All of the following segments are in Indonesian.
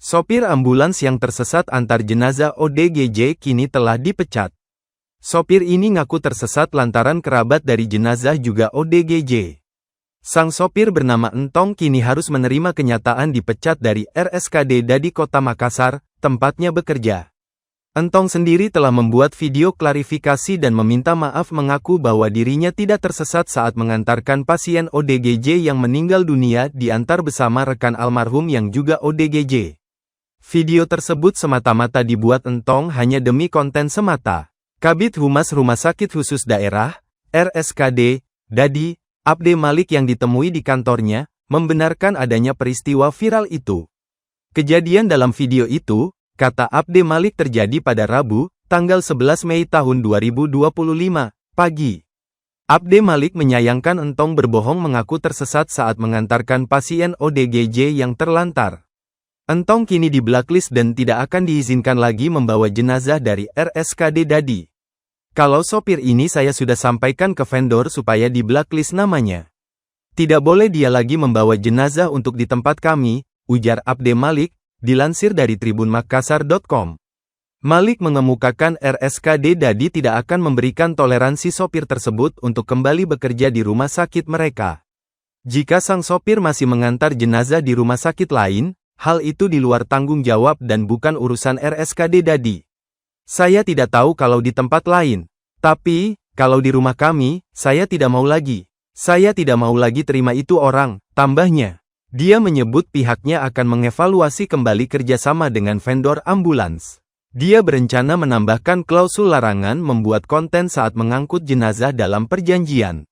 Sopir ambulans yang tersesat antar jenazah ODGJ kini telah dipecat. Sopir ini ngaku tersesat lantaran kerabat dari jenazah juga ODGJ. Sang sopir bernama Entong kini harus menerima kenyataan dipecat dari RSKD Dadi Kota Makassar, tempatnya bekerja. Entong sendiri telah membuat video klarifikasi dan meminta maaf, mengaku bahwa dirinya tidak tersesat saat mengantarkan pasien ODGJ yang meninggal dunia diantar bersama rekan almarhum yang juga ODGJ. Video tersebut semata-mata dibuat Entong hanya demi konten semata. Kabid Humas Rumah Sakit Khusus Daerah, RSKD, Dadi, Abde Malik yang ditemui di kantornya, membenarkan adanya peristiwa viral itu. Kejadian dalam video itu, kata Abde Malik, terjadi pada Rabu, tanggal 11 Mei tahun 2025, pagi. Abde Malik menyayangkan Entong berbohong mengaku tersesat saat mengantarkan pasien ODGJ yang terlantar. Entong kini di blacklist dan tidak akan diizinkan lagi membawa jenazah dari RSKD Dadi. Kalau sopir ini saya sudah sampaikan ke vendor supaya di blacklist namanya. Tidak boleh dia lagi membawa jenazah untuk di tempat kami, ujar Abde Malik, dilansir dari tribunmakassar.com. Malik mengemukakan RSKD Dadi tidak akan memberikan toleransi sopir tersebut untuk kembali bekerja di rumah sakit mereka. Jika sang sopir masih mengantar jenazah di rumah sakit lain, hal itu di luar tanggung jawab dan bukan urusan RSKD Dadi. Saya tidak tahu kalau di tempat lain. Tapi, kalau di rumah kami, saya tidak mau lagi. Saya tidak mau lagi terima itu orang, tambahnya. Dia menyebut pihaknya akan mengevaluasi kembali kerjasama dengan vendor ambulans. Dia berencana menambahkan klausul larangan membuat konten saat mengangkut jenazah dalam perjanjian.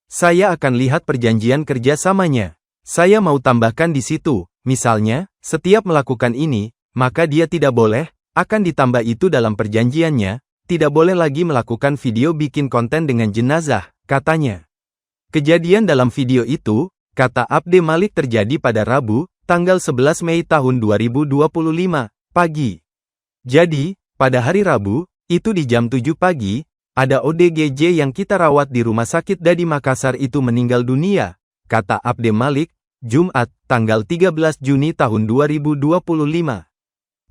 Saya akan lihat perjanjian kerjasamanya. Saya mau tambahkan di situ. Misalnya, setiap melakukan ini, maka dia tidak boleh, akan ditambah itu dalam perjanjiannya, tidak boleh lagi melakukan video bikin konten dengan jenazah, katanya. Kejadian dalam video itu, kata Abde Malik, terjadi pada Rabu, tanggal 11 Mei tahun 2025, pagi. Jadi, pada hari Rabu, itu di jam 7 pagi, ada ODGJ yang kita rawat di Rumah Sakit Dadi Makassar itu meninggal dunia, kata Abde Malik, Jumat, tanggal 13 Juni tahun 2025.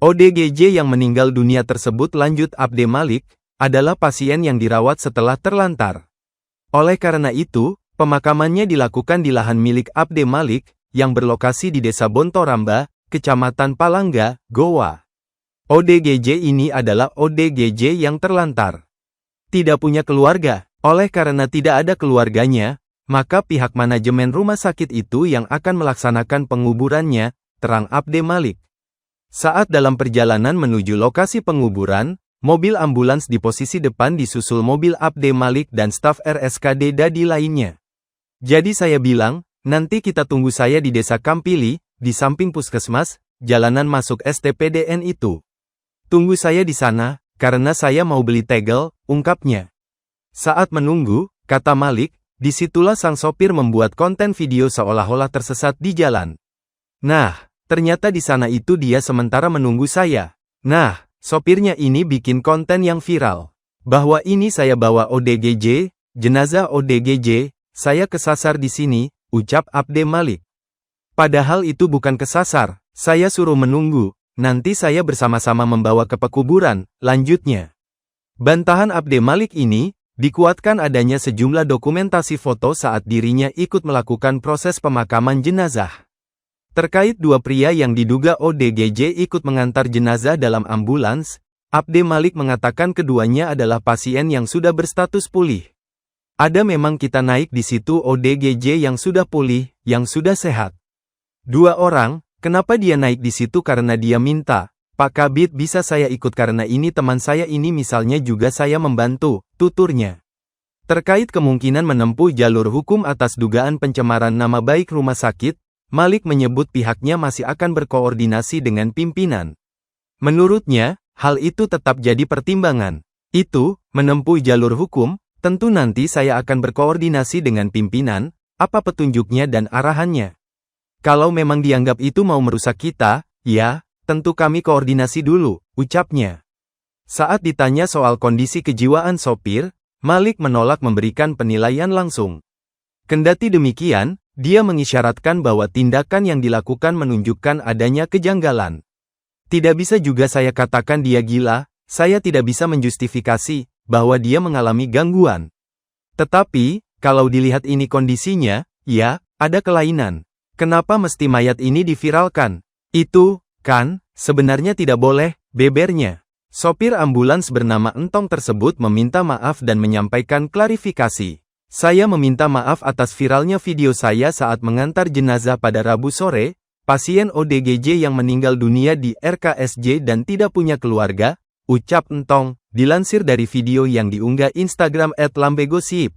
ODGJ yang meninggal dunia tersebut, lanjut Abde Malik, adalah pasien yang dirawat setelah terlantar. Oleh karena itu, pemakamannya dilakukan di lahan milik Abde Malik, yang berlokasi di Desa Bontoramba, Kecamatan Palangga, Goa. ODGJ ini adalah ODGJ yang terlantar. Tidak punya keluarga, oleh karena tidak ada keluarganya, maka pihak manajemen rumah sakit itu yang akan melaksanakan penguburannya, terang Abde Malik. Saat dalam perjalanan menuju lokasi penguburan, mobil ambulans di posisi depan disusul mobil Abde Malik dan staf RSKD Dadi lainnya. Jadi saya bilang, nanti kita tunggu saya di Desa Kampili, di samping puskesmas, jalanan masuk STPDN itu. Tunggu saya di sana, karena saya mau beli tegel, ungkapnya. Saat menunggu, kata Malik, disitulah sang sopir membuat konten video seolah-olah tersesat di jalan. Nah, ternyata di sana itu dia sementara menunggu saya. Nah, sopirnya ini bikin konten yang viral. Bahwa ini saya bawa ODGJ, jenazah ODGJ, saya kesasar di sini, ucap Abde Malik. Padahal itu bukan kesasar, saya suruh menunggu, nanti saya bersama-sama membawa ke pekuburan, lanjutnya. Bantahan Abde Malik ini dikuatkan adanya sejumlah dokumentasi foto saat dirinya ikut melakukan proses pemakaman jenazah. Terkait dua pria yang diduga ODGJ ikut mengantar jenazah dalam ambulans, Abde Malik mengatakan keduanya adalah pasien yang sudah berstatus pulih. Ada memang kita naik di situ ODGJ yang sudah pulih, yang sudah sehat. Dua orang, kenapa dia naik di situ karena dia minta, Pak Kabid bisa saya ikut karena ini teman saya ini misalnya juga saya membantu, tuturnya. Terkait kemungkinan menempuh jalur hukum atas dugaan pencemaran nama baik rumah sakit, Malik menyebut pihaknya masih akan berkoordinasi dengan pimpinan. Menurutnya, hal itu tetap jadi pertimbangan. Itu, menempuh jalur hukum, tentu nanti saya akan berkoordinasi dengan pimpinan, apa petunjuknya dan arahannya. Kalau memang dianggap itu mau merusak kita, ya, tentu kami koordinasi dulu, ucapnya. Saat ditanya soal kondisi kejiwaan sopir, Malik menolak memberikan penilaian langsung. Kendati demikian, dia mengisyaratkan bahwa tindakan yang dilakukan menunjukkan adanya kejanggalan. Tidak bisa juga saya katakan dia gila, saya tidak bisa menjustifikasi bahwa dia mengalami gangguan. Tetapi, kalau dilihat ini kondisinya, ya, ada kelainan. Kenapa mesti mayat ini diviralkan? Itu, kan, sebenarnya tidak boleh, bebernya. Sopir ambulans bernama Entong tersebut meminta maaf dan menyampaikan klarifikasi. Saya meminta maaf atas viralnya video saya saat mengantar jenazah pada Rabu sore, pasien ODGJ yang meninggal dunia di RKSJ dan tidak punya keluarga, ucap Entong, dilansir dari video yang diunggah Instagram @lambegosip.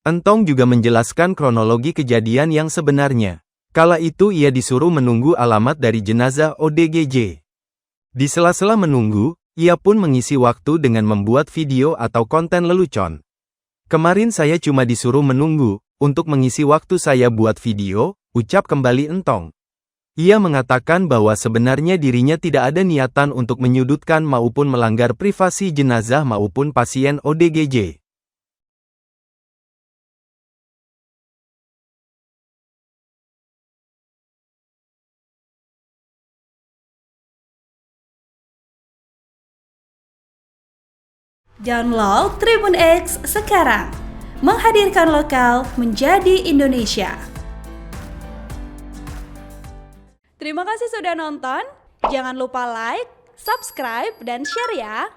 Entong juga menjelaskan kronologi kejadian yang sebenarnya. Kala itu ia disuruh menunggu alamat dari jenazah ODGJ. Di sela-sela menunggu, ia pun mengisi waktu dengan membuat video atau konten lelucon. Kemarin saya cuma disuruh menunggu, untuk mengisi waktu saya buat video, ucap kembali Entong. Ia mengatakan bahwa sebenarnya dirinya tidak ada niatan untuk menyudutkan maupun melanggar privasi jenazah maupun pasien ODGJ. Download Tribun X sekarang, menghadirkan lokal menjadi Indonesia. Terima kasih sudah nonton, jangan lupa like, subscribe, dan share ya!